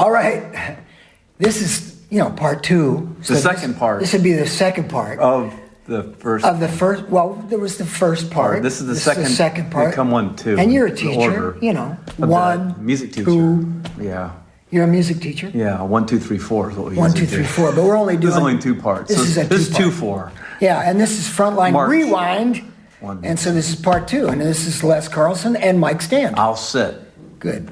All right. This is, part two. The second part. This would be the second part. Of the first. Well, there was the first part. This is the second part. They come 1, 2. And you're a teacher, one, music teacher. 2. Yeah. You're a music teacher? Yeah, 1, 2, 3, 4 is what we 1, 2, 3, 4. But we're only doing. This is only 2 parts. This is 2-4. Yeah, and this is Frontline March. Rewind. And so this is part 2, and this is Les Carlsen and Mike Stand. I'll sit. Good.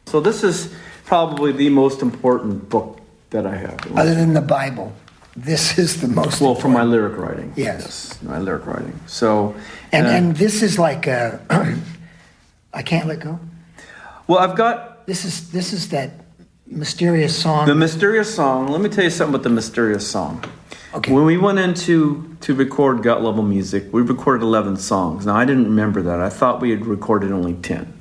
So this is probably the most important book that I have. Other than the Bible, this is the most Well, for my lyric writing. Yes. My lyric writing. So. And this is like a, I Can't Let Go? Well, I've got. This is that mysterious song. The mysterious song. Let me tell you something about the mysterious song. Okay. When we went to record Gut Level Music, we recorded 11 songs. Now, I didn't remember that. I thought we had recorded only 10.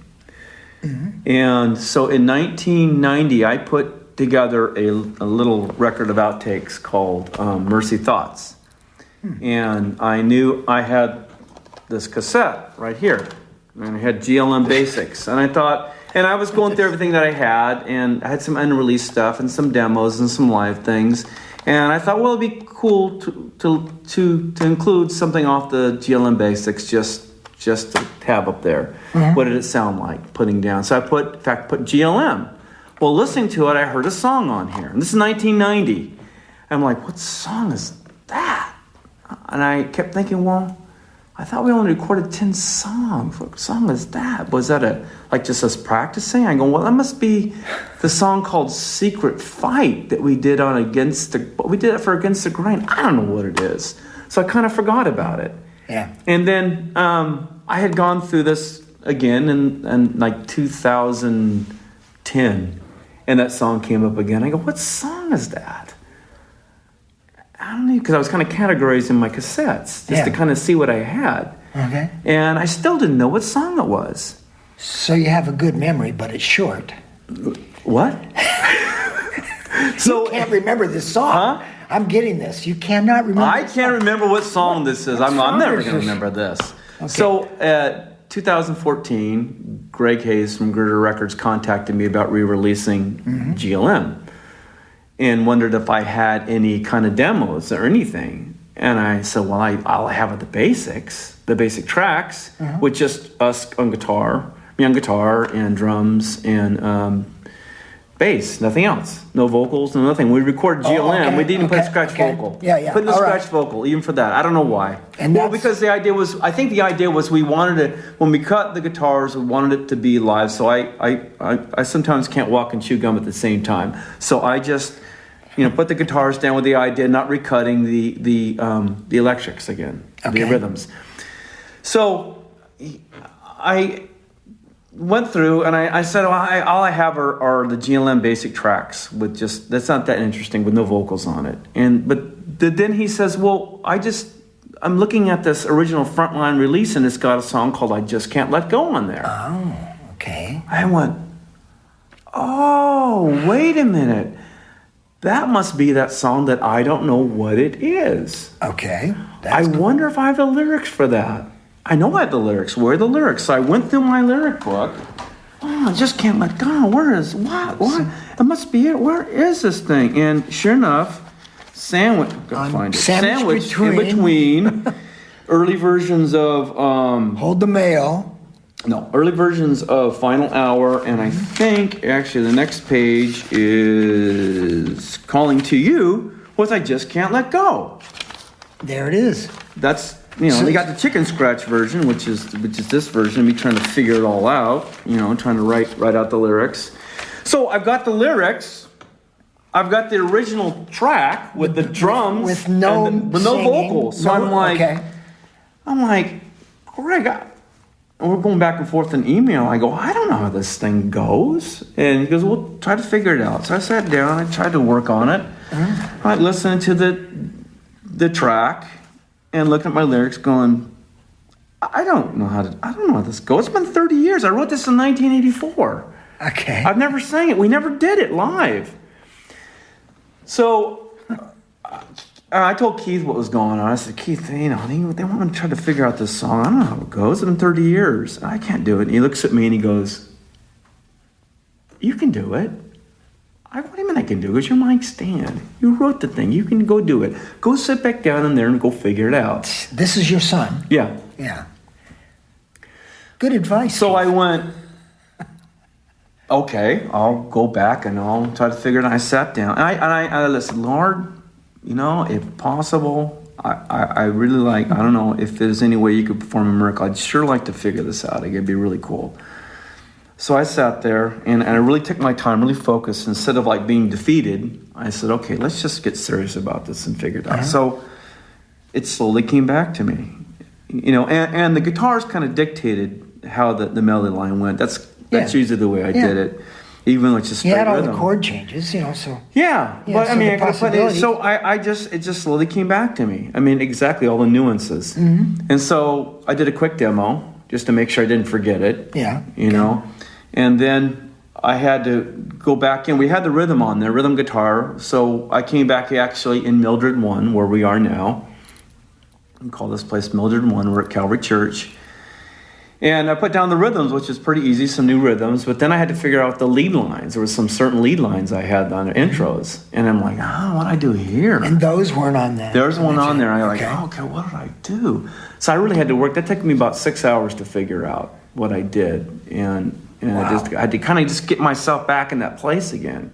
Mm-hmm. And so in 1990, I put together a little record of outtakes called Mercy Thoughts. And I knew I had this cassette right here. And I had GLM Basics. And I thought, and I was going through everything that I had, and I had some unreleased stuff and some demos and some live things. And I thought, well, it'd be cool to include something off the GLM Basics just to have up there. Mm-hmm. What did it sound like putting down? So I put GLM. Well, listening to it, I heard a song on here. And this is 1990. I'm like, what song is that? And I kept thinking, well, I thought we only recorded 10 songs. What song is that? Was that just us practicing? I go, well, that must be the song called Secret Fight that we did on we did it for Against the Grain. I don't know what it is. So I kind of forgot about it. Yeah. And then I had gone through this again in like 2010, and that song came up again. I go, what song is that? I don't know, because I was kind of categorizing my cassettes just to kind of see what I had. Okay. And I still didn't know what song it was. So you have a good memory, but it's short. What? So you can't remember this song. Huh? I'm getting this. You cannot remember. I can't remember what song this is. I'm never going to remember this. Okay. So, 2014, Greg Hayes from Girder Records contacted me about re-releasing GLM and wondered if I had any kind of demos or anything. And I said, well, I'll have the basic tracks with just us on guitar, me on guitar and drums and bass, nothing else. No vocals, no nothing. We recorded GLM. We didn't put scratch vocal. Yeah. Put no scratch vocal, even for that. I don't know why. Because the idea was, I think the idea was we wanted it, when we cut the guitars, we wanted it to be live. So I sometimes can't walk and chew gum at the same time. So I just, put the guitars down with the idea, not recutting the electrics again, the rhythms. So I went through and I said, all I have are the GLM basic tracks with just, that's not that interesting with no vocals on it. But then he says, well, I'm looking at this original Frontline release and it's got a song called I Just Can't Let Go on there. Oh, okay. I went, oh, wait a minute. That must be that song that I don't know what it is. Okay. I wonder if I have the lyrics for that. I know I have the lyrics. Where are the lyrics? So I went through my lyric book. Oh, I just can't let go. Where is what? It must be it. Where is this thing? And sure enough, sandwiched in between early versions of Hold the Mail. No, early versions of Final Hour, and I think actually the next page is Calling to You with I Just Can't Let Go. There it is. That's they got the chicken scratch version, which is this version. Me trying to figure it all out, trying to write out the lyrics. So I've got the lyrics. I've got the original track with the drums with no vocals. So I'm like, Greg, and we're going back and forth in email. I go, I don't know how this thing goes. And he goes, well, try to figure it out. So I sat down. I tried to work on it. I listened to the track and looked at my lyrics going, I don't know how this goes. It's been 30 years. I wrote this in 1984. Okay. I've never sang it. We never did it live. So I told Keith what was going on. I said, Keith, they want me to try to figure out this song. I don't know how it goes. It's been 30 years. I can't do it. And he looks at me and he goes, you can do it. What do you mean I can do it? It's your mic stand. You wrote the thing. You can go do it. Go sit back down in there and go figure it out. This is your son. Yeah. Yeah. Good advice. So I went, okay, I'll go back and I'll try to figure it out. I sat down and I listened, Lord, you know, if possible, I really like, I don't know if there's any way you could perform a miracle. I'd sure like to figure this out. It'd be really cool. So I sat there and I really took my time, really focused. Instead of like being defeated, I said, okay, let's just get serious about this and figure it out. So it slowly came back to me, you know, and the guitars kind of dictated how the melody line went. That's usually the way I did it, even with just straight You had all rhythm. the chord changes, you know, so. Yeah, but so I mean, the possibility. so it just slowly came back to me. I mean, exactly all the nuances. And so I did a quick demo just to make sure I didn't forget it. Yeah. You know, and then I had to go back in. We had the rhythm on there, rhythm guitar. So I came back actually in Mildred 1, where we are now. We call this place Mildred 1. We're at Calvary Church. And I put down the rhythms, which is pretty easy, some new rhythms. But then I had to figure out the lead lines. There were some certain lead lines I had on the intros. And I'm like, what do I do here? And those weren't on that. There's one on there. I'm like, okay, what did I do? So I really had to work. That took me about 6 hours to figure out what I did. And I had to kind of just get myself back in that place again.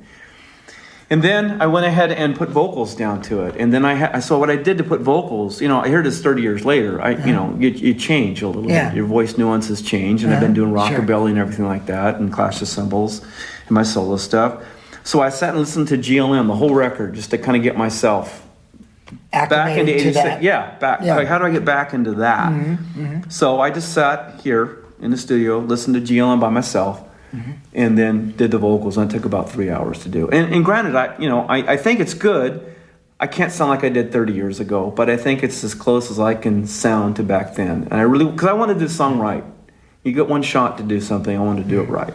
And then I went ahead and put vocals down to it. And then so what I did to put vocals, you know, I heard this 30 years later. You know, you change a little bit. Your voice nuances change. And I've been doing rockabilly and everything like that, and Clash of Cymbals and my solo stuff. So I sat and listened to GLM, the whole record, just to kind of get myself back into 86. Like, how do I get back into that? So I just sat here in the studio, listened to GLM by myself, and then did the vocals. And it took about 3 hours to do. And granted, I think it's good. I can't sound like I did 30 years ago, but I think it's as close as I can sound to back then. And because I wanted to do the song right. You get one shot to do something, I wanted to do it right.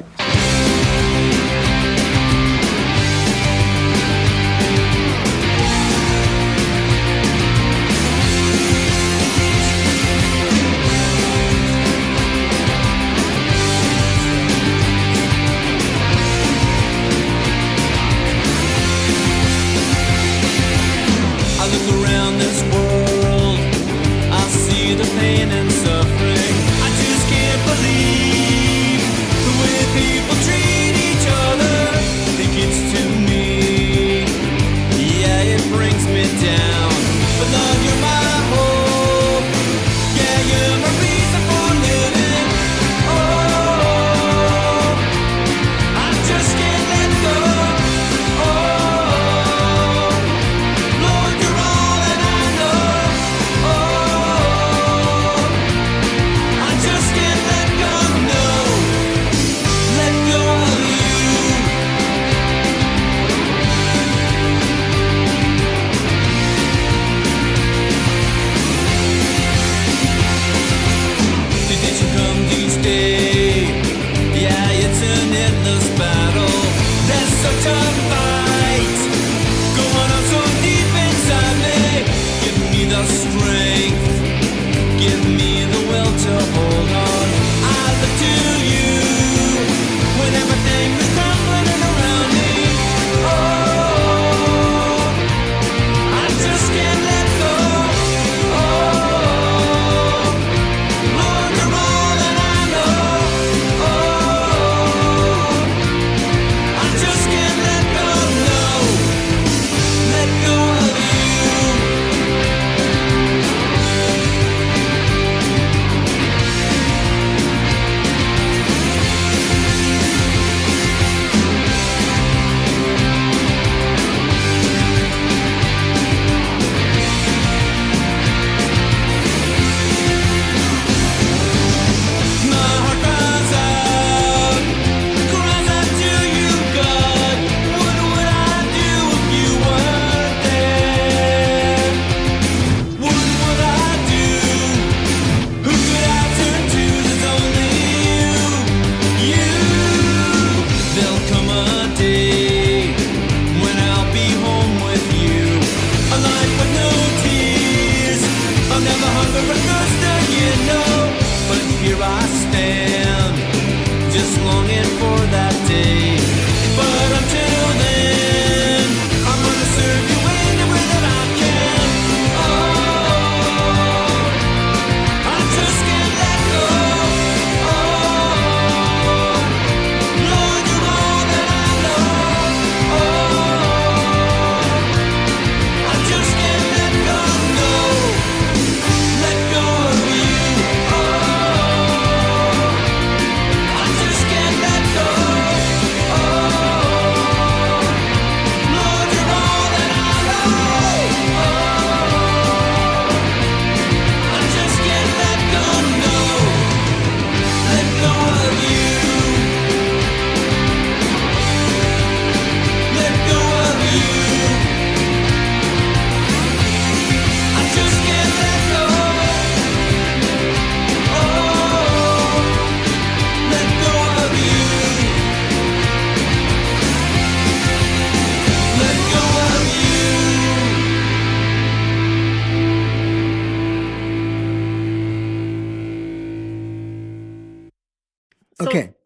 Pain and suffering, I just can't believe the way people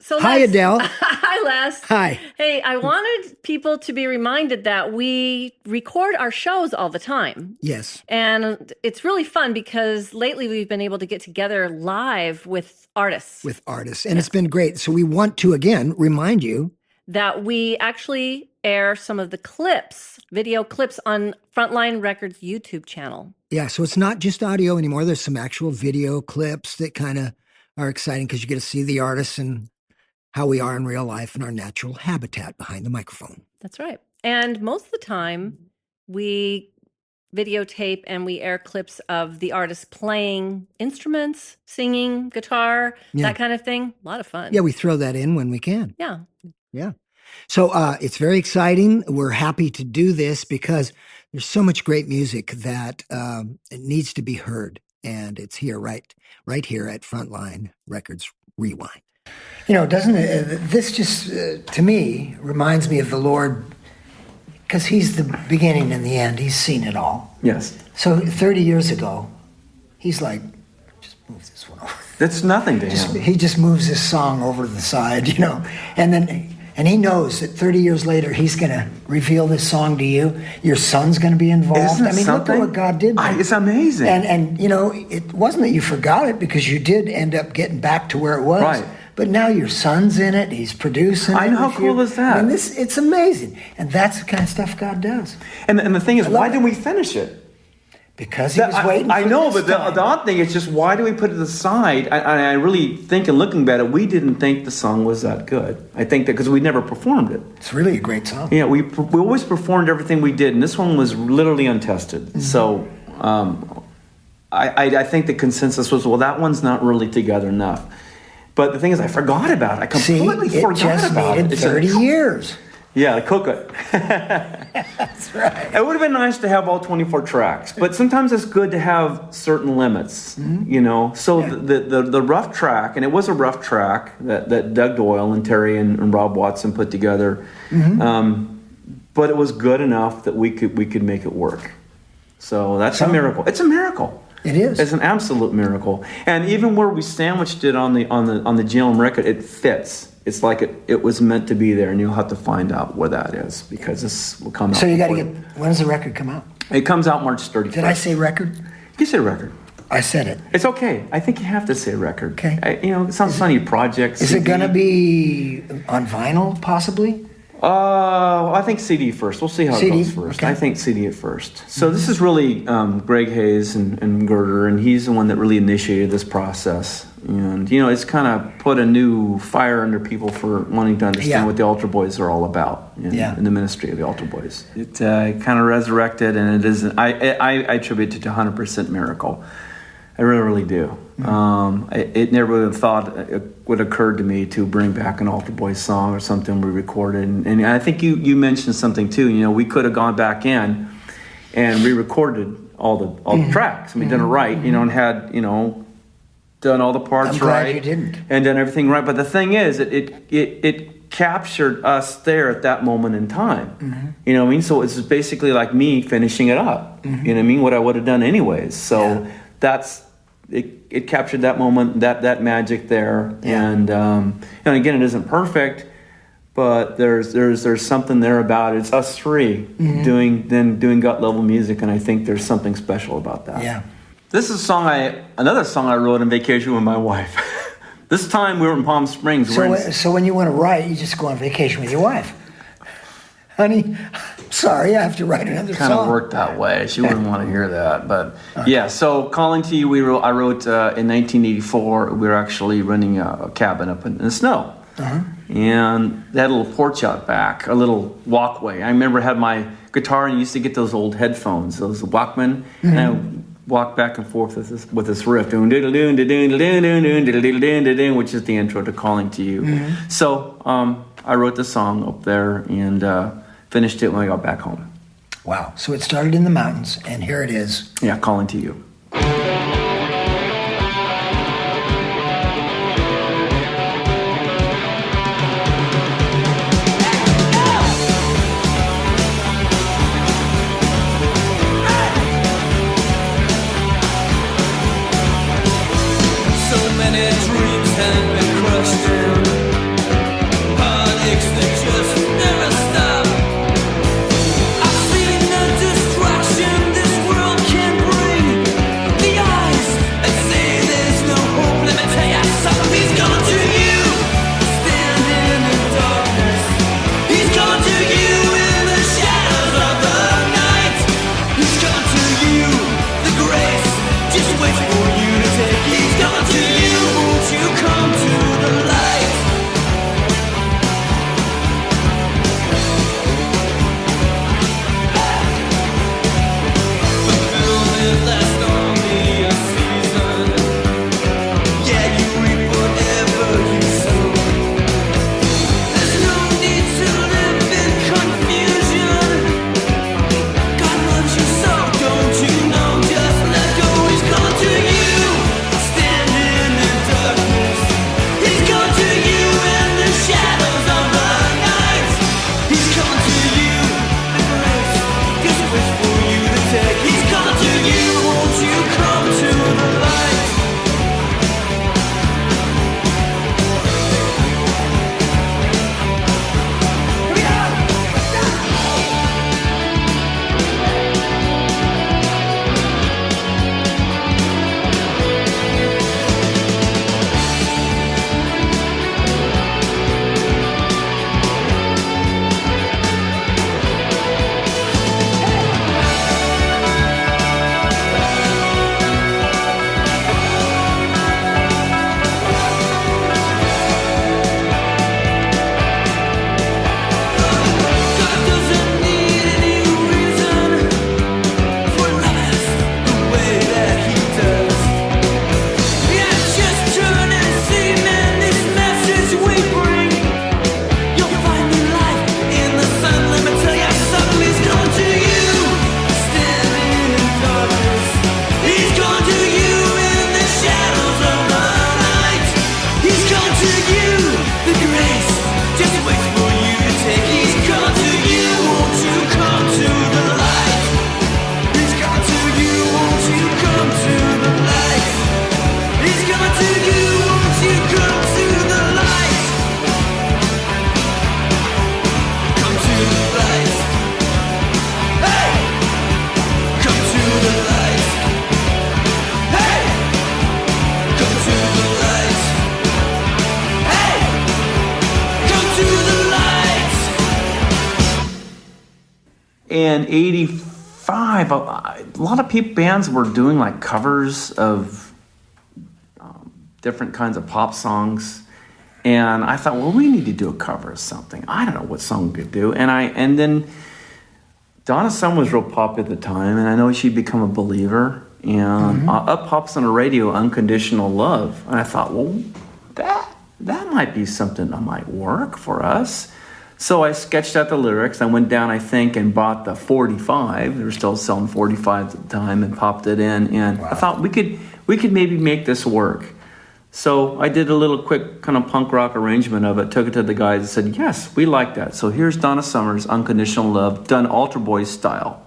So Hi, Les. Adele. Hi, Les. Hi. Hey, I wanted people to be reminded that we record our shows all the time. Yes. And it's really fun because lately we've been able to get together live with artists. And it's been great. So we want to, again, remind you that we actually air some of the clips, video clips on Frontline Records YouTube channel. Yeah, so it's not just audio anymore. There's some actual video clips that kind of are exciting because you get to see the artists and how we are in real life and our natural habitat behind the microphone. That's right. And most of the time, we videotape and we air clips of the artists playing instruments, singing, guitar, that kind of thing. A lot of fun. Yeah, we throw that in when we can. Yeah. Yeah. So it's very exciting. We're happy to do this because there's so much great music that it needs to be heard. And it's here, right here at Frontline Records Rewind. You know, doesn't it, this just, to me, reminds me of the Lord, because he's the beginning and the end. He's seen it all. Yes. So 30 years ago, he's like, just move this one over. That's nothing to him. He just moves this song over to the side, you know, and he knows that 30 years later, he's going to reveal this song to you. Your son's going to be involved. Isn't it I mean, something? look at what God did. It's amazing. And you know, it wasn't that you forgot it because you did end up getting back to where it was. Right. But now your son's in it. He's producing it. I know, how cool is that? I mean, it's amazing. And that's the kind of stuff God does. And the thing is, why didn't we finish it? Because he was waiting for I know, this but the time. odd thing is just why do we put it aside? I really think, in looking at it, we didn't think the song was that good. I think that because we never performed it. It's really a great song. Yeah, we always performed everything we did, and this one was literally untested. Mm-hmm. So I think the consensus was, well, that one's not really together enough. But the thing is, I forgot about it. I completely forgot about it. It just needed 30 years. Yeah, cook it. That's right. It would have been nice to have all 24 tracks, but sometimes it's good to have certain limits, you know? So the rough track, and it was a rough track that Doug Doyle and Terry and Rob Watson put together, but it was good enough that we could make it work. So that's a miracle. It's a miracle. It is. It's an absolute miracle. And even where we sandwiched it on the GLM record, it fits. It's like it was meant to be there, and you'll have to find out where that is because this will come out. So you got to get. When does the record come out? It comes out March 31st. Did I say record? You said record. I said it. It's okay. I think you have to say record. Okay. It sounds funny. Project. Is it going to be on vinyl, possibly? I think CD first. We'll see how it goes first. Okay. I think CD at first. So this is really Greg Hayes and Girder, and he's the one that really initiated this process. And, it's kind of put a new fire under people for wanting to understand what the Altar Boys are all about in the ministry of the Altar Boys. It kind of resurrected, and it is. I attribute it to 100% miracle. I really, really do. It never would have thought it would occur to me to bring back an Altar Boys song or something we recorded. And I think you mentioned something too. We could have gone back in and re-recorded all the tracks. Done it right. And had done all the parts right. I'm glad you didn't. And done everything right. But the thing is, it captured us there at that moment in time. So it's basically like me finishing it up. What I would have done anyways. So that's. It captured that moment, that magic there, and again, it isn't perfect, but there's something there about it. It's us three doing gut level music, and I think there's something special about that. Yeah, this is another song I wrote on vacation with my wife. This time we were in Palm Springs. So when you want to write, you just go on vacation with your wife. Honey, sorry, I have to write another song. Kind of worked that way. She wouldn't want to hear that, but So "Calling to You," I wrote in 1984. We were actually renting a cabin up in the snow, and they had a little porch out back, a little walkway. I remember I had my guitar and used to get those old headphones, those Walkman, and I walked back and forth with this riff, which is the intro to "Calling to You." So I wrote the song up there and finished it when I got back home. Wow. So it started in the mountains, and here it is. Yeah, "Calling to You." So many dreams have been crushed down. in 85, a lot of bands were doing like covers of different kinds of pop songs. And I thought, well, we need to do a cover of something. I don't know what song we could do. And then Donna Summer was real popular at the time, and I know she'd become a believer. And up pops on the radio, Unconditional Love. And I thought, well, that might be something that might work for us. So I sketched out the lyrics. I went down, I think, and bought the 45. They were still selling 45s at the time, and popped it in. And I thought we could maybe make this work. So I did a little quick kind of punk rock arrangement of it, took it to the guys and said, yes, we like that. So here's Donna Summer's Unconditional Love, done Altar Boys style.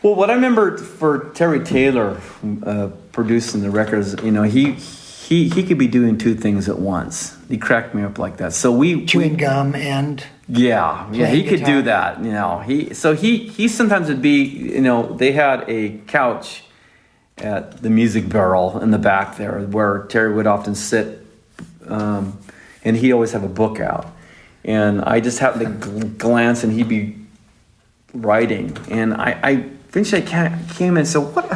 Well, what I remember for Terry Taylor producing the records, you know, he could be doing two things at once. He cracked me up like that. So chewing gum and he could do that. You know, he sometimes would be, you know, they had a couch at the music barrel in the back there where Terry would often sit, and he always have a book out, and I just happened to glance and he'd be writing, and I eventually came in and said, what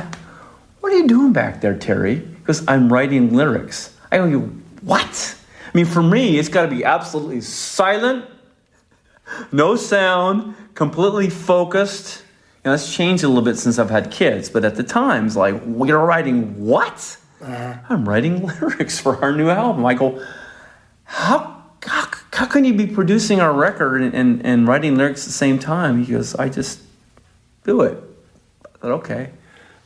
are you doing back there, Terry? Because I'm writing lyrics. I go, what? I mean, for me, it's got to be absolutely silent, no sound, completely focused. It's changed a little bit since I've had kids, but at the time, it's like, you're writing what? I'm writing lyrics for our new album. I go, how can you be producing our record and writing lyrics at the same time? He goes, I just do it. I thought, okay.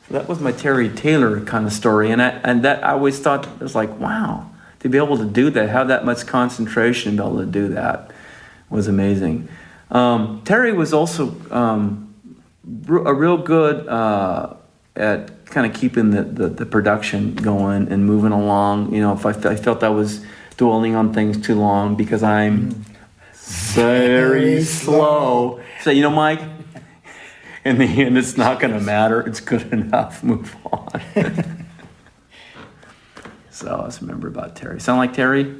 So that was my Terry Taylor kind of story, and I always thought, it was like, wow, to be able to do that, have that much concentration, and be able to do that was amazing. Terry was also a real good at kind of keeping the production going and moving along. If I felt I was dwelling on things too long, because I'm very slow. So, Mike, in the end, it's not going to matter. It's good enough. Move on. So let's remember about Terry. Sound like Terry?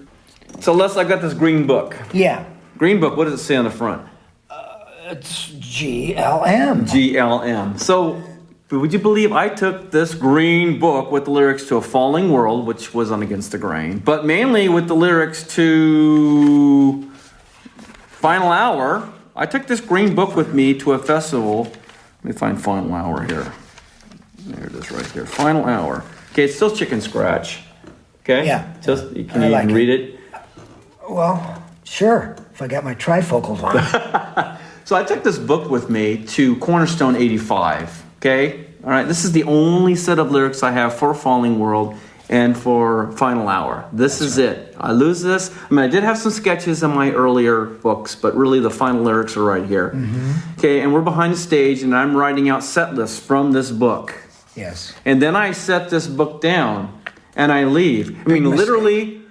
So Les, I got this green book. Yeah. Green book, what does it say on the front? It's GLM. GLM. So, would you believe I took this green book with the lyrics to A Falling World, which was on Against the Grain, but mainly with the lyrics to Final Hour. I took this green book with me to a festival. Let me find Final Hour here. There it is right here. Final Hour. Okay, it's still chicken scratch. Okay? Yeah. Can you even read it? Well, sure, if I got my trifocals on. So I took this book with me to Cornerstone 85, okay? All right, this is the only set of lyrics I have for Falling World and for Final Hour. This is it. I lose this. I mean, I did have some sketches in my earlier books, but really the final lyrics are right here. Mm-hmm. Okay, and we're behind the stage, and I'm writing out set lists from this book. Yes. And then I set this book down, and I leave. I mean, literally,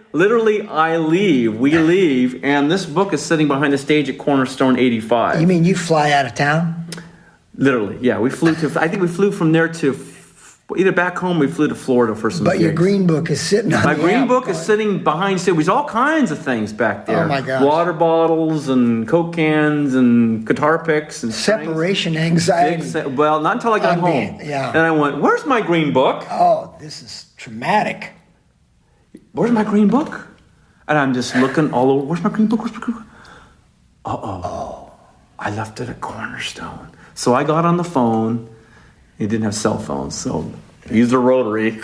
I leave, we leave, and this book is sitting behind the stage at Cornerstone 85. You mean you fly out of town? Literally, yeah. I think we flew from there to, either back home, we flew to Florida for some But gigs. your green book is sitting on My green book is sitting behind stage. There's all kinds of things back there. Oh my gosh. Water bottles and Coke cans and guitar picks and separation anxiety. Well, not until I got home. Yeah. And I went, where's my green book? Oh, this is traumatic. Where's my green book? And I'm just looking all over. Where's my green book? Oh. I left it at Cornerstone. So I got on the phone. He didn't have cell phones, so I used a rotary.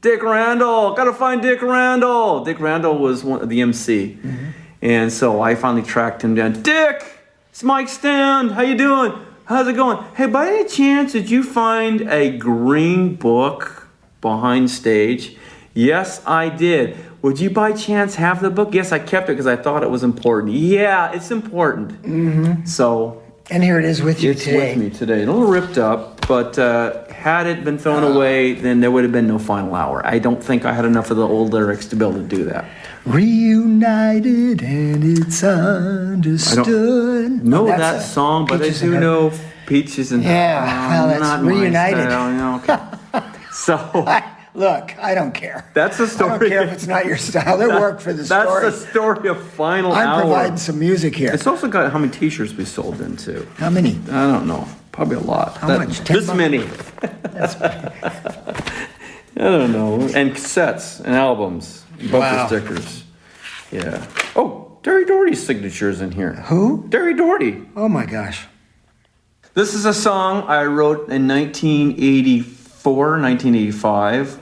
Dick Randall. Got to find Dick Randall. Dick Randall was one of the MC. Mm-hmm. And so I finally tracked him down. Dick! It's Mike Stand. How you doing? How's it going? Hey, by any chance, did you find a green book behind stage? Yes, I did. Would you by chance have the book? Yes, I kept it because I thought it was important. Yeah, it's important. Mm-hmm. So, and here it is with you today. It's with me today. A little ripped up, but had it been thrown away, then there would have been no Final Hour. I don't think I had enough of the old lyrics to be able to do that. Reunited and it's understood. I don't know that song, but I do know Peaches and well, that's Reunited. Okay. So... Look, I don't care. That's the story. I don't care if it's not your style. They work for the story. That's the story of Final Hour. I'm providing some music here. It's also got how many T-shirts we sold in too. How many? I don't know. Probably a lot. How much? This many. I don't know. And cassettes and albums, and bumper stickers. Yeah. Oh, Derry Doherty's signature's in here. Who? Derry Doherty. Oh my gosh. This is a song I wrote in 1985,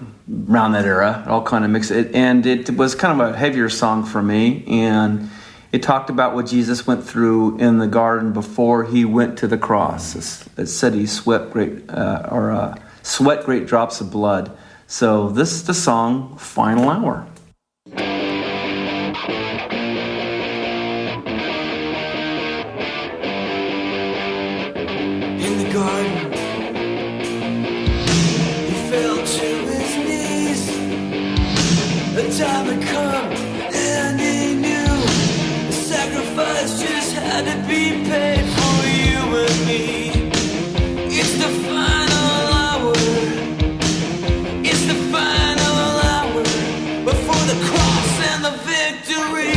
around that era, all kind of mixed. And it was kind of a heavier song for me. And it talked about what Jesus went through in the garden before he went to the cross. It said he sweat great drops of blood. So this is the song, Final Hour. In the garden, the time had come and he knew the sacrifice just had to be paid for you and me. It's the final hour. It's the final hour before the cross and the victory.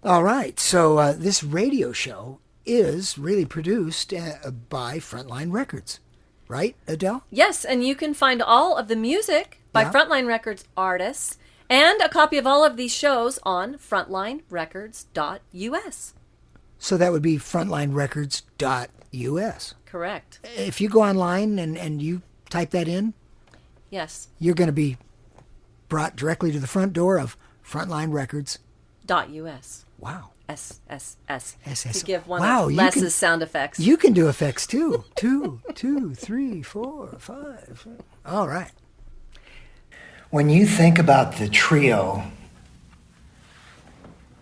All right. So this radio show is really produced by Frontline Records, right, Adele? Yes, and you can find all of the music by Yeah. Frontline Records artists and a copy of all of these shows on frontlinerecords.us. So that would be frontlinerecords.us. Correct. If you go online and you type that in, Yes. you're going to be brought directly to the front door of Frontline Records. .us. Wow. SSS. SS. To give one Wow, of you Les's can- sound effects. You can do effects too. 2, 2, 3, 4, 5. All right. When you think about the trio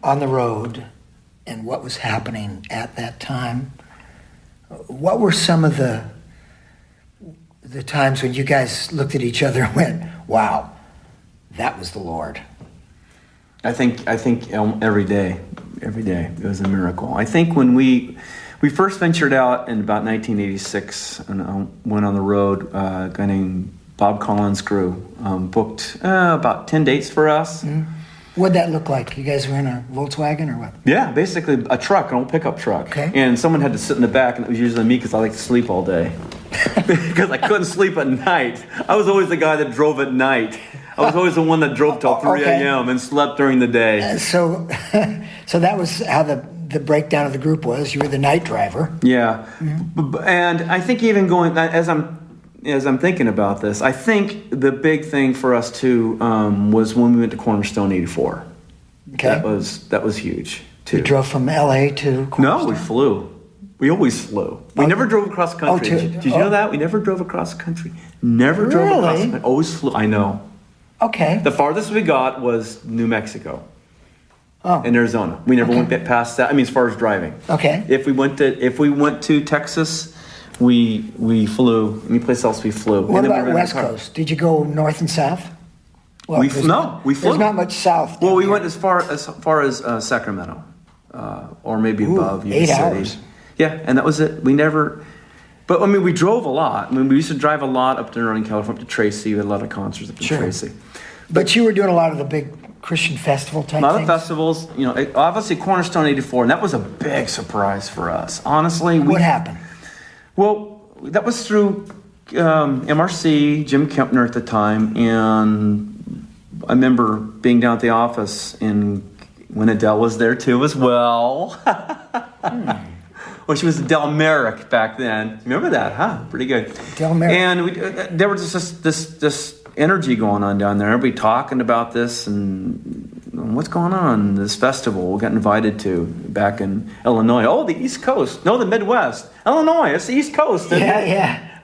on the road and what was happening at that time, what were some of the times when you guys looked at each other and went, "Wow, that was the Lord"? I think every day it was a miracle. I think when we first ventured out in about 1986 and went on the road, a guy named Bob Collins' crew booked about 10 dates for us. Mm-hmm. What'd that look like? You guys were in a Volkswagen or what? Yeah, basically a truck, an old pickup truck. Okay. And someone had to sit in the back, and it was usually me because I like to sleep all day. Because I couldn't sleep at night. I was always the guy that drove at night. I was always the one that drove till 3 Okay. a.m. and slept during the day. So that was how the breakdown of the group was. You were the night driver. Yeah. And I think even going, as I'm thinking about this, I think the big thing for us too was when we went to Cornerstone '84. Okay. That was huge too. You drove from L.A. to No, we Cornerstone? flew. We always flew. We never drove across country. Did you know oh. that? We never drove across country. Never drove across Really? country. Always flew. I know. Okay. The farthest we got was New Mexico Oh. and Arizona. We never went past that. I mean, as far as driving. Okay. If we went to Texas, we flew. Any place else we flew. What And then we about rented a West car. Coast? Did you go north and south? Well, We there's we flew. There's not much south. Well, down we here. went as far as Sacramento, or maybe above Yuba 8 City. hours. Yeah, and that was it. We never. But I mean, we drove a lot. I mean, we used to drive a lot up to Northern California, up to Tracy. We had a lot of concerts up in Sure. Tracy. But you were doing a lot of the big Christian festival type A lot of things? festivals, obviously Cornerstone '84, and that was a big surprise for us. Honestly, What happened? Well, that was through MRC, Jim Kempner at the time, and I remember being down at the office and when Adele was there too as well. Well, she was Adele Merrick back then. Remember that, huh? Pretty good. Adele Merrick. And there was just this energy going on down there. Everybody talking about this and what's going on, this festival we got invited to back in Illinois. Oh, the East Coast. No, the Midwest. Illinois, it's the East Coast. Yeah.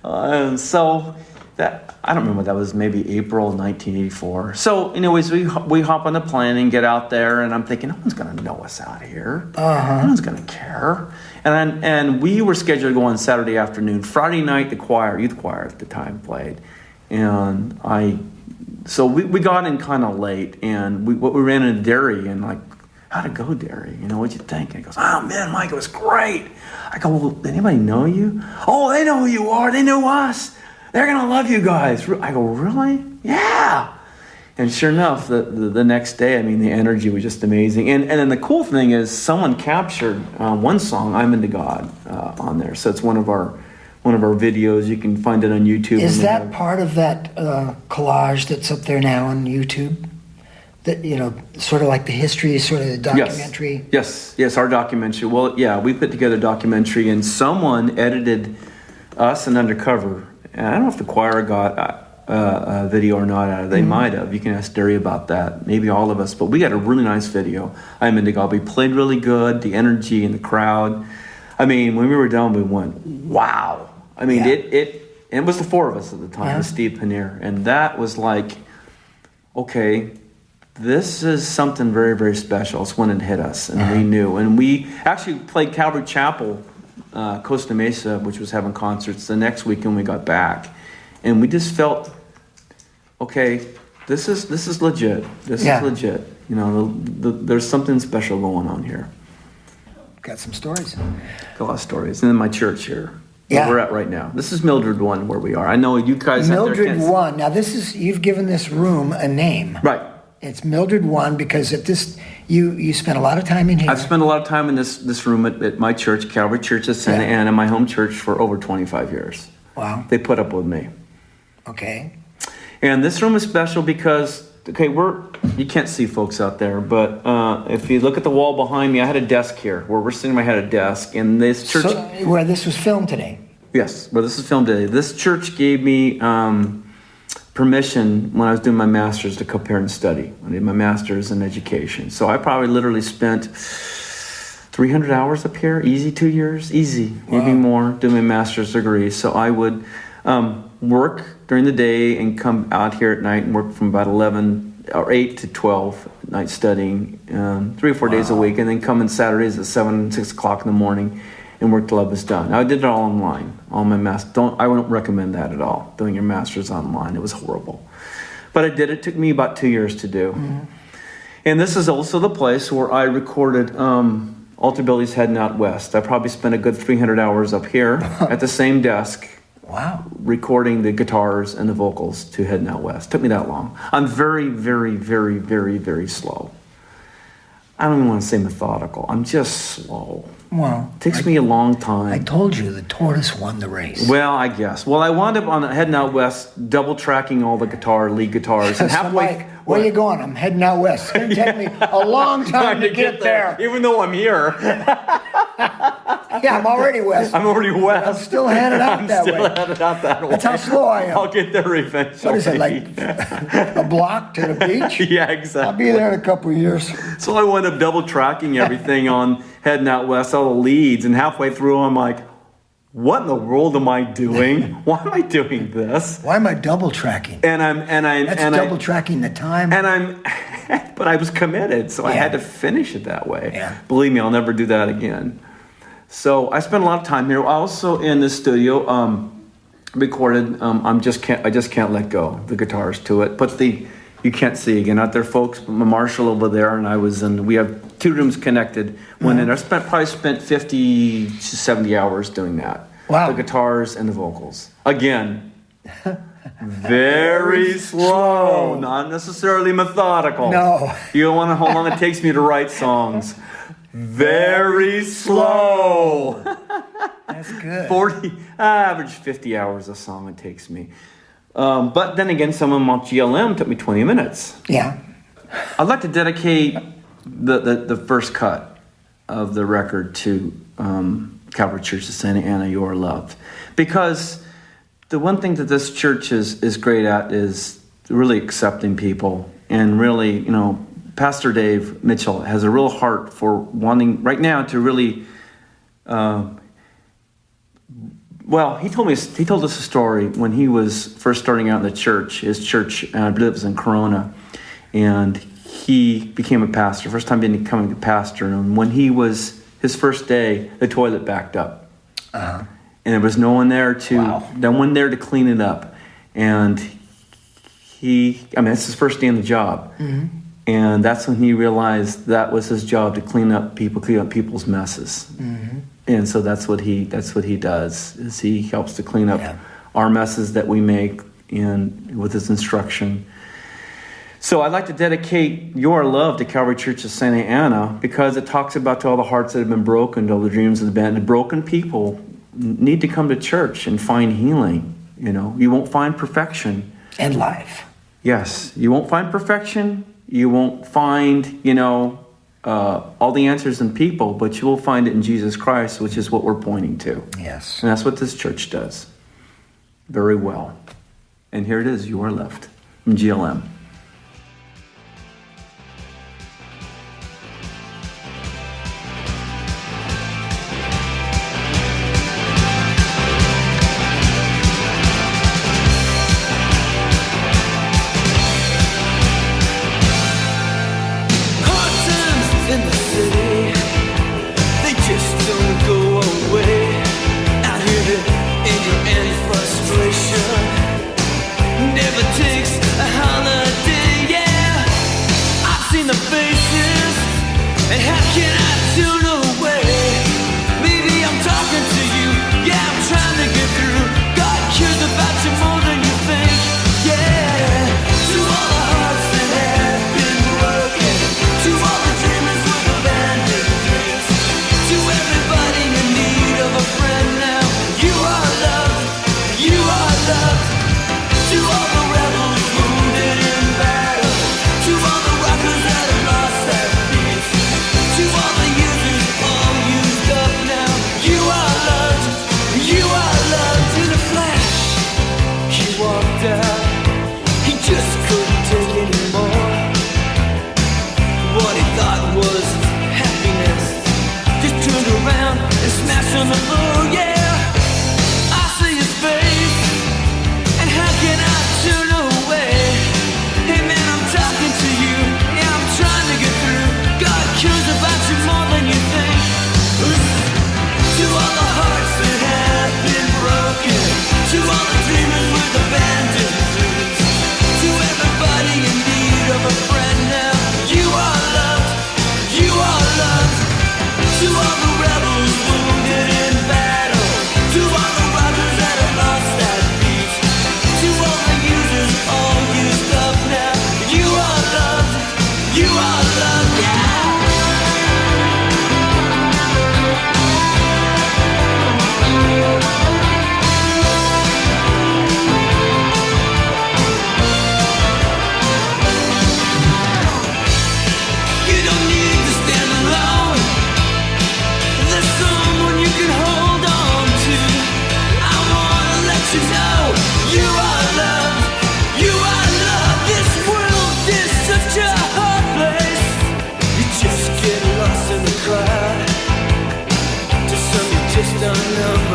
And so that, I don't remember, that was maybe April 1984. So anyways, we hop on the plane and get out there, and I'm thinking, no one's going to know us out here. No one's going to care. And we were scheduled to go on Saturday afternoon. Friday night, the youth choir at the time played. And so we got in kind of late, and we ran into Derry, and like, how'd it go, Derry? What'd you think? And he goes, oh man, Mike, it was great. I go, well, did anybody know you? Oh, they know who you are. They know us. They're going to love you guys. I go, really? Yeah. And sure enough, the next day, I mean, the energy was just amazing. And then the cool thing is someone captured one song, I'm Into God, on there. So it's one of our videos. You can find it on YouTube. Is that part of that collage that's up there now on YouTube? That, sort of like the history, sort of the documentary? Yes, our documentary. Well, yeah, we put together a documentary, and someone edited us and Undercover. And I don't know if the choir got a video or not out of it. They might have. You can ask Derry about that. Maybe all of us. But we got a really nice video. I'm Into God. We played really good. The energy in the crowd. I mean, when we were done, we went, wow. I mean, it was the four of us at the time, with Steve Paneer. And that was like, okay, this is something very, very special. It's when it hit us, and we knew. And we actually played Calvary Chapel, Costa Mesa, which was having concerts the next weekend we got back. And we just felt, okay, this is legit. This is legit. There's something special going on here. Got some stories. Got a lot of stories. And then my church here, Yeah. where we're at right now. This is Mildred 1 where we are. I know you guys out there Mildred can't- 1. Now, you've given this room a name. Right. It's Mildred 1 because You spent a lot of time in here. I've spent a lot of time in this room at my church, Calvary Church of Santa Ana, my home church, for over 25 years. Wow. They put up with me. Okay. And this room is special because, okay, you can't see folks out there, but if you look at the wall behind me, I had a desk here. Where we're sitting, I had a desk. And this church... So, where this was filmed today? Yes, where this is filmed today. This church gave me permission when I was doing my master's to come here and study. I did my master's in education. So I probably literally spent 300 hours up here, easy 2 years, easy, maybe more, doing my master's degree. So I would work during the day and come out here at night and work from about 11 or 8 to 12 at night studying 3 or 4 days a week, and then come in Saturdays at 7, 6 o'clock in the morning and work till I was done. Now, I did it all online. All my I wouldn't recommend that at all, doing your master's online. It was horrible. But I did it. It took me about 2 years to do. Mm-hmm. And this is also the place where I recorded Altar Billies Heading Out West. I probably spent a good 300 hours up here at the same desk. Wow. Recording the guitars and the vocals to Heading Out West. It took me that long. I'm very, very, very, very, very slow. I don't even want to say methodical. I'm just slow. Well, it takes me a long time. I told you the tortoise won the race. Well, I guess. Well, I wound up on Heading Out West, double tracking all the lead guitars. And halfway, where are you going? I'm heading out west. It's going to take me a long time to get there. Even though I'm here. Yeah, I'm already west. I'm already west. I'm still headed out that way. Headed out that way. That's how slow I am. I'll get there eventually. What is it, like a block to the beach? Yeah, exactly. I'll be there in a couple of years. So I wound up double tracking everything on Heading Out West, all the leads, and halfway through I'm like, what in the world am I doing? Why am I doing this? Why am I double tracking? That's double tracking the time. But I was committed, so I had to finish it that way. Yeah. Believe me, I'll never do that again. So I spent a lot of time here. Also in the studio, recorded. I just can't let go the guitars to it. But you can't see again out there, folks. Marshall over there, and I was in. We have 2 rooms connected. I probably spent 50 to 70 hours doing that. Wow. The guitars and the vocals. Again, very slow, not necessarily methodical. No. You don't want to know how long it takes me to write songs. Very slow. That's good. Average 50 hours a song it takes me. But then again, some of them on GLM took me 20 minutes. Yeah. I'd like to dedicate the first cut of the record to Calvary Church of Santa Ana, You Are Loved. Because the one thing that this church is great at is really accepting people, and really, Pastor Dave Mitchell has a real heart for wanting right now to really. He told us a story when he was first starting out in the church. His church, I believe it was in Corona, and he became a pastor. First time becoming a pastor, and when he was his first day, the toilet backed up, and there was no one there to clean it up, and it's his first day in the job. Mm-hmm. And that's when he realized that was his job, to clean up people's messes. Mm-hmm. And so that's what he does, is he helps to clean up our messes that we make, and with his instruction. So I'd like to dedicate Your Love to Calvary Church of Santa Ana, because it talks about to all the hearts that have been broken, to all the dreams of the band. The broken people need to come to church and find healing. You won't find perfection. And life. Yes, you won't find perfection. You won't find, all the answers in people, but you will find it in Jesus Christ, which is what we're pointing to. Yes. And that's what this church does very well. And here it is, You Are Loved, from GLM. To all the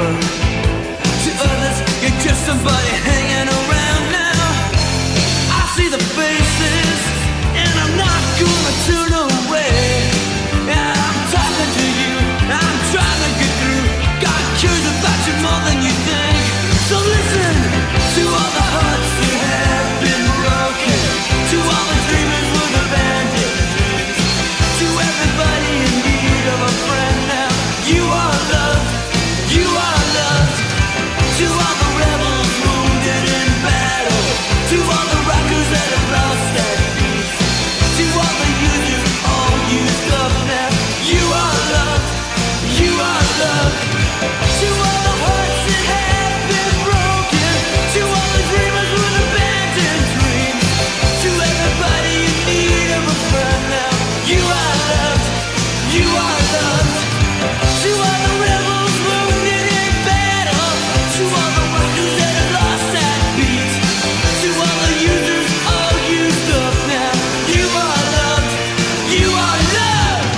were. To others, you're just somebody hanging around now. I see the faces, and I'm not gonna turn away. Yeah, I'm talking to you, I'm trying to get through. God cares about you more than you think. So listen to all the hearts that have been broken, to all the dreamers with abandoned dreams, to everybody in need of a friend now. You are loved, you are loved. To all the rebels wounded in battle, to all the rockers that have lost their beat, to all the users all used up now. You are loved, you are loved. To all the hearts that have been broken, to all the dreamers with abandoned dreams, to everybody in need of a friend now. You are loved, you are loved. To all the rebels wounded in battle, to all the rockers that have lost that beat, to all the users all used up now. You are loved, you are loved.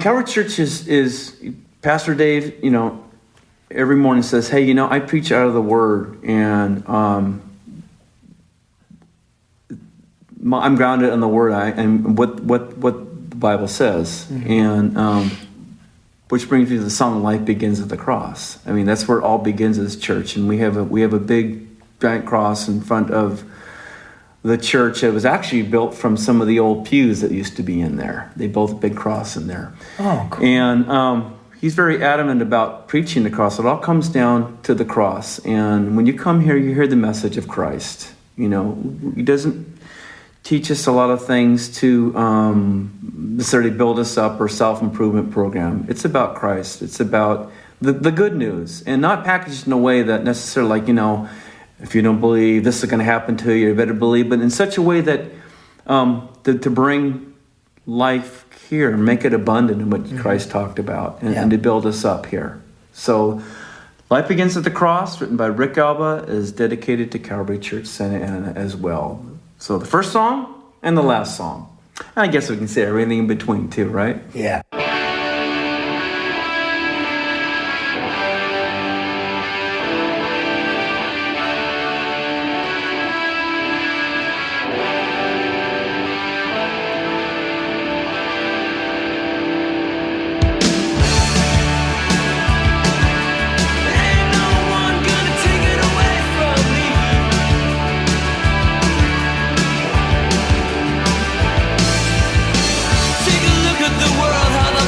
Calvary Church is Pastor Dave, every morning says, hey, I preach out of the Word, and I'm grounded in the Word and what the Bible says. Mm-hmm. And which brings me to the song "Life Begins at the Cross." I mean, that's where it all begins as church, and we have a big giant cross in front of the church. It was actually built from some of the old pews that used to be in there. They built a big cross in there. Oh, cool. And he's very adamant about preaching the cross. It all comes down to the cross. And when you come here, you hear the message of Christ. He doesn't teach us a lot of things to necessarily build us up or self-improvement program. It's about Christ. It's about the good news, and not packaged in a way that necessarily if you don't believe this is going to happen to you, you better believe, but in such a way that to bring life here, make it abundant in what Christ talked about, and to build us up here. So Life Begins at the Cross, written by Rick Alba, is dedicated to Calvary Church Santa Ana as well. So the first song and the last song. I guess we can say everything in between too, right? Yeah. Take a look at the world, how the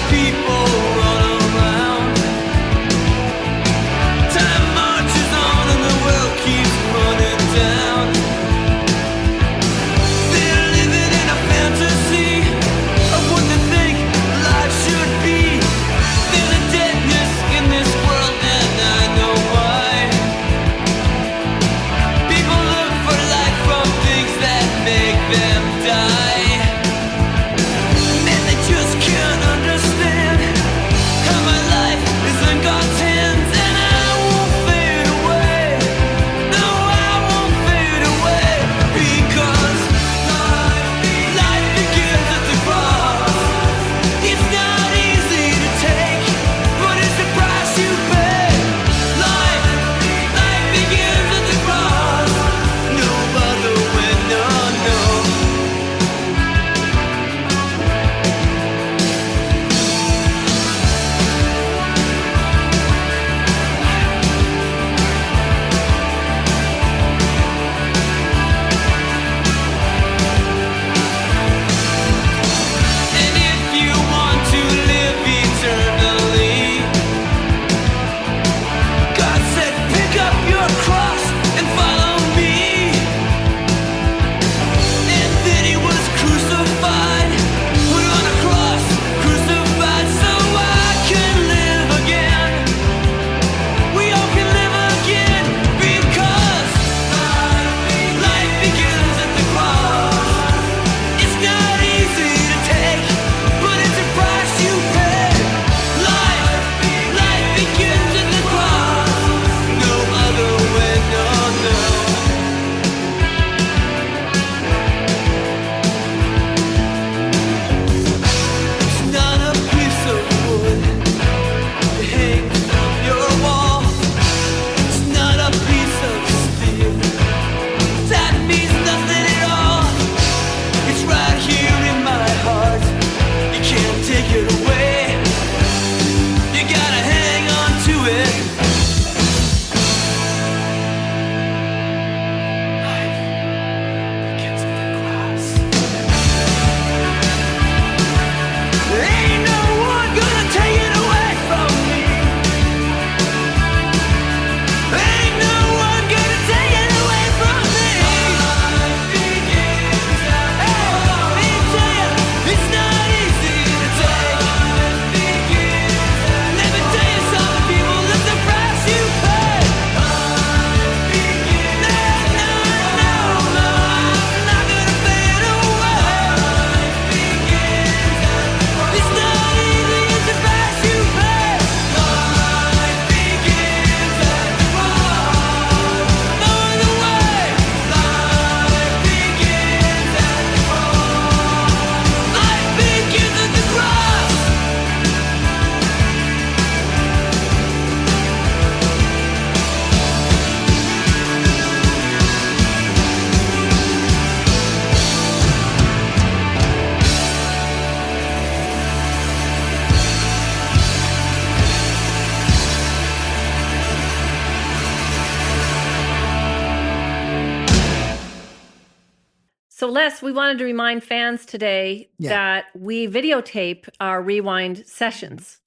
Les, we wanted to remind fans today that we videotape our Rewind sessions.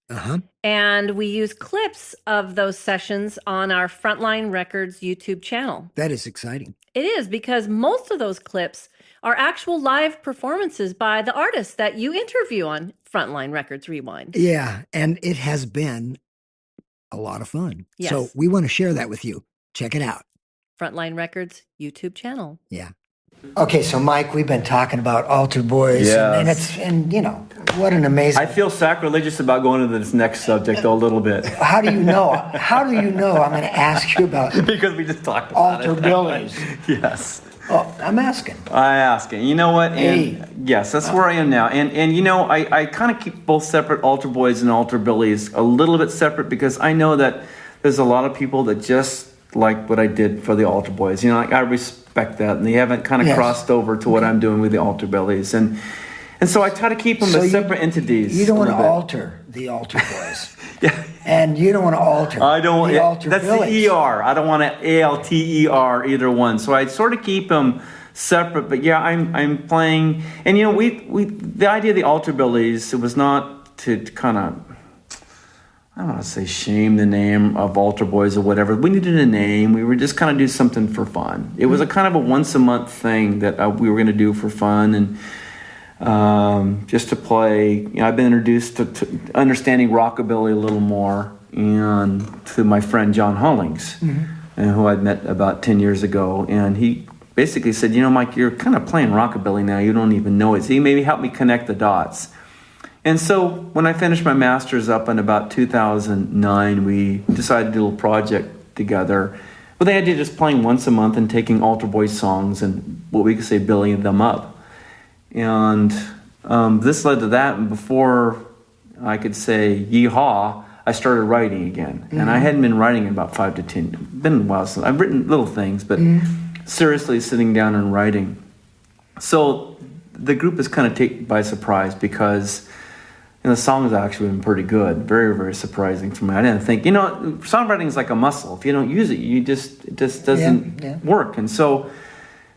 And we use clips of those sessions on our Frontline Records YouTube channel. That is exciting. It is, because most of those clips are actual live performances by the artists that you interview on Frontline Records Rewind. Yeah, and it has been a lot of fun. Yes. So we want to share that with you. Check it out. Frontline Records YouTube channel. Yeah. Okay, so Mike, we've been talking about Altar Boys, and you know, what an amazing. I feel sacrilegious about going to this next subject a little bit. How do you know? How do you know? I'm going to ask you about Because we just talked about Altar Billies. Yes. Oh, I'm asking. You know what? Hey. And yes, that's where I am now. And you know, I kind of keep both separate, Altar Boys and Altar Billies, a little bit separate, because I know that there's a lot of people that just like what I did for the Altar Boys. You know, I respect that, and they haven't kind of crossed over to what I'm doing with the Altar Billies. And so I try to keep them as separate entities. You don't want to alter the Altar Boys. Yeah. And you don't want to alter the Altar that's Billies. the ER. I don't want to ALTER either one. So I sort of keep them separate. But yeah, I'm playing. And you know, we the idea of the Altar Billies, it was not to kind of, I don't want to say shame the name of Altar Boys or whatever. We needed a name. We were just kind of do something for fun. It was a kind of a once a month thing that we were going to do for fun, and just to play. You know, I've been introduced to understanding rockabilly a little more, and to my friend John Hollings, who I'd met about 10 years ago, and he basically said, you know, Mike, you're kind of playing rockabilly now. You don't even know it. So he maybe helped me connect the dots. And so when I finished my master's up in about 2009, we decided to do a little project together with the idea of just playing once a month and taking Altar Boys songs and what we could say billing them up. And this led to that. And before I could say yeehaw, I started writing again. And I hadn't been writing in about 5 to 10. Been a while since I've written little things, but seriously sitting down and writing. So the group is kind of taken by surprise, because and the songs have actually been pretty good. Very, very surprising for me. I didn't think, you know, songwriting is like a muscle. If you don't use it, it just doesn't work. And so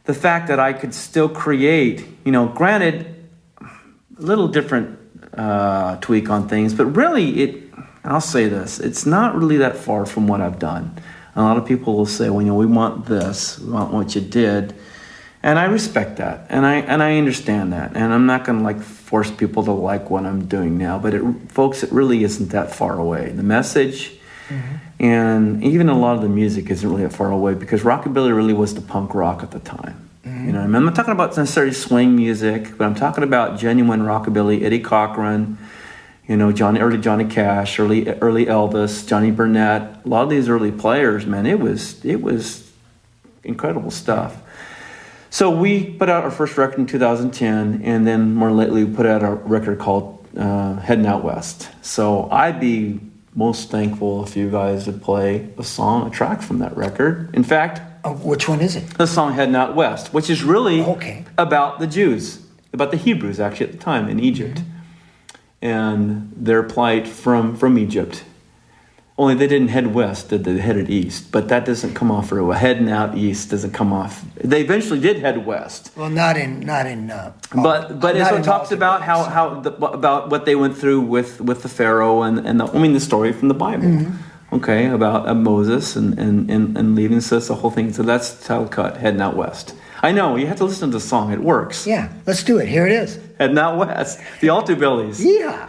the fact that I could still create, you know, granted, a little different tweak on things, but really I'll say this, it's not really that far from what I've done. A lot of people will say, well, you know, we want this, we want what you did. And I respect that, and I understand that, and I'm not going to like force people to like what I'm doing now. But folks, it really isn't that far away. The message, and even a lot of the music isn't really that far away, because rockabilly really was the punk rock at the time. You know, I'm not talking about necessarily swing music, but I'm talking about genuine rockabilly. Eddie Cochran, you know, early Johnny Cash, early Elvis, Johnny Burnett. A lot of these early players, man, it was incredible stuff. So we put out our first record in 2010, and then more lately we put out a record called Heading Out West. So I'd be most thankful if you guys would play a track from that record. In fact, which one is it? The song Heading Out West, which is really about the Jews, about the Hebrews actually at the time in Egypt, and their plight from Egypt. Only they didn't head west, they headed east. But that doesn't come off very well. Heading out east doesn't come off. They eventually did head west. Well, not in. But it talks about about what they went through with the Pharaoh and the story from the Bible. Okay, about Moses and leaving. So that's the whole thing. So that's the title cut, Heading Out West. I know, you have to listen to the song. It works. Yeah, let's do it. Here it is. Heading Out West. The Altar Billies. Yeah.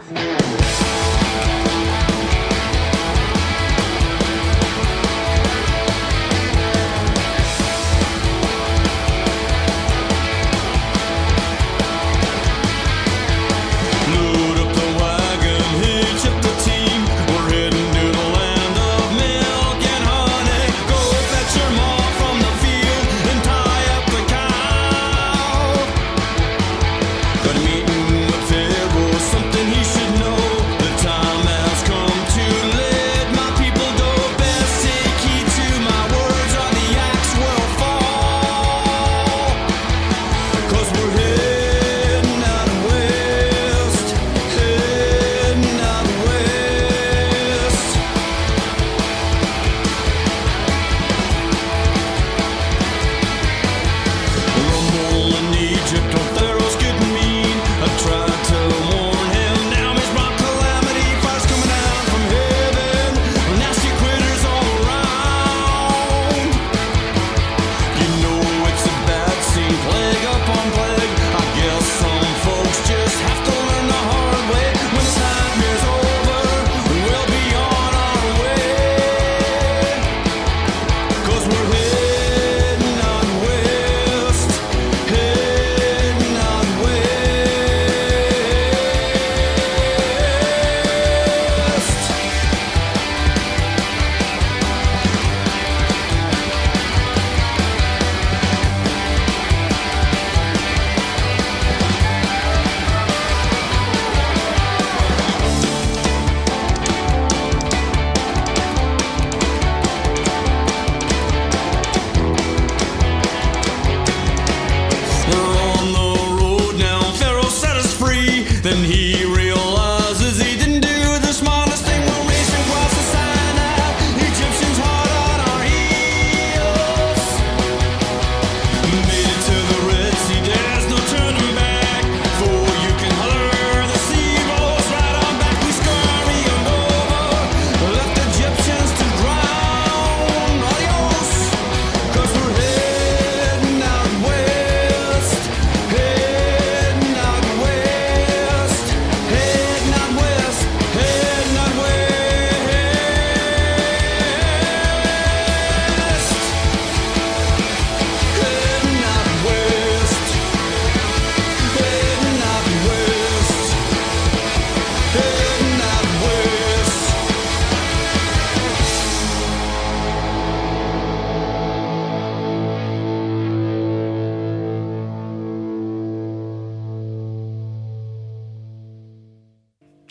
Something he should know.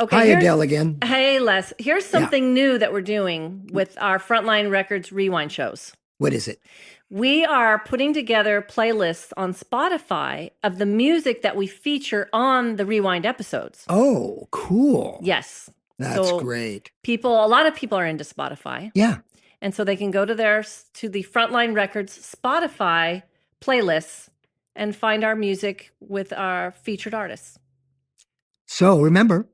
Okay. Hi, Adele again. Hey, Les. Here's something new that we're doing with our Frontline Records Rewind shows. What is it? We are putting together playlists on Spotify of the music that we feature on the Rewind episodes. Oh, cool. Yes. That's So great. a lot of people are into Spotify. Yeah. And so they can go to the Frontline Records Spotify playlists and find our music with our featured artists. So remember,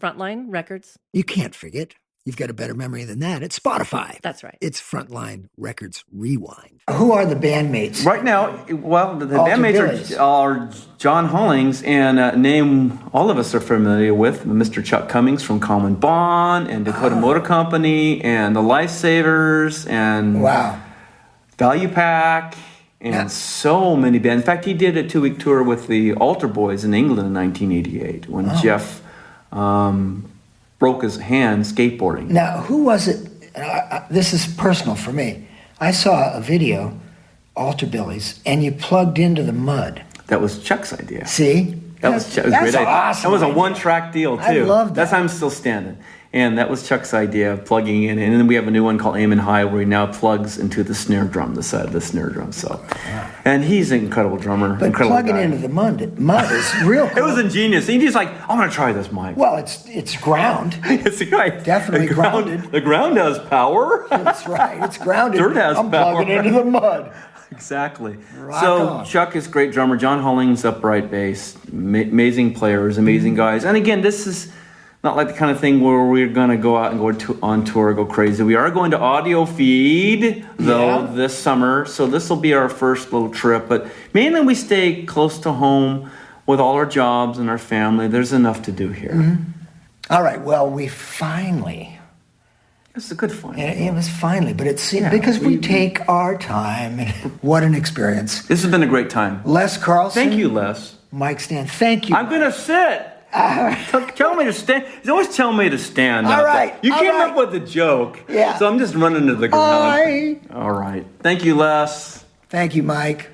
Frontline Records. you can't forget. You've got a better memory than that. It's Spotify. That's right. It's Frontline Records Rewind. Who are the bandmates? Right now, well, the Altar bandmates Billies. are John Hollings and a name all of us are familiar with, Mr. Chuck Cummings from Common Bond and Dakota Motor Company and the Lifesavers and Wow. Value Pack and so many bands. In fact, he did a 2-week tour with the Altar Boys in England in 1988 when Jeff broke his hand skateboarding. Now, who was it? This is personal for me. I saw a video, Altar Billies, and you plugged into the mud. That was Chuck's idea. See? That was Chuck's That's great idea. awesome. That was a idea. one-track deal, too. I love that. That's how I'm still standing. And that was Chuck's idea of plugging in. And then we have a new one called Aim and High where he now plugs into the snare drum, the side of the snare drum. So, and he's an incredible drummer. But incredible plugging guy. into the mud is real cool. It was ingenious. He's just like, I'm going to try this, Mike. Well, it's ground. It's right. Definitely the ground, grounded. The ground has power. That's right. It's grounded. Dirt has I'm power. plugging into the mud. Exactly. Rock so on. Chuck is a great drummer. John Hollings, upright bass. Amazing players, amazing guys. And again, this is not like the kind of thing where we're going to go out and go on tour, go crazy. We are going to audio feed, though, this summer. So this will be our first little trip. But mainly we stay close to home with all our jobs and our family. There's enough to do here. Mm-hmm. All right. Well, we finally... It's a good fun. It was finally, but it's because we take our time. And what an experience. This has been a great time. Les Carlsen. Thank you, Les. Mike Stan. Thank you. I'm going to sit. Tell me to stand. He's always telling me to stand. All right. You all came right. up with the joke. Yeah. So I'm just running to the ground. All right. Thank you, Les. Thank you, Mike.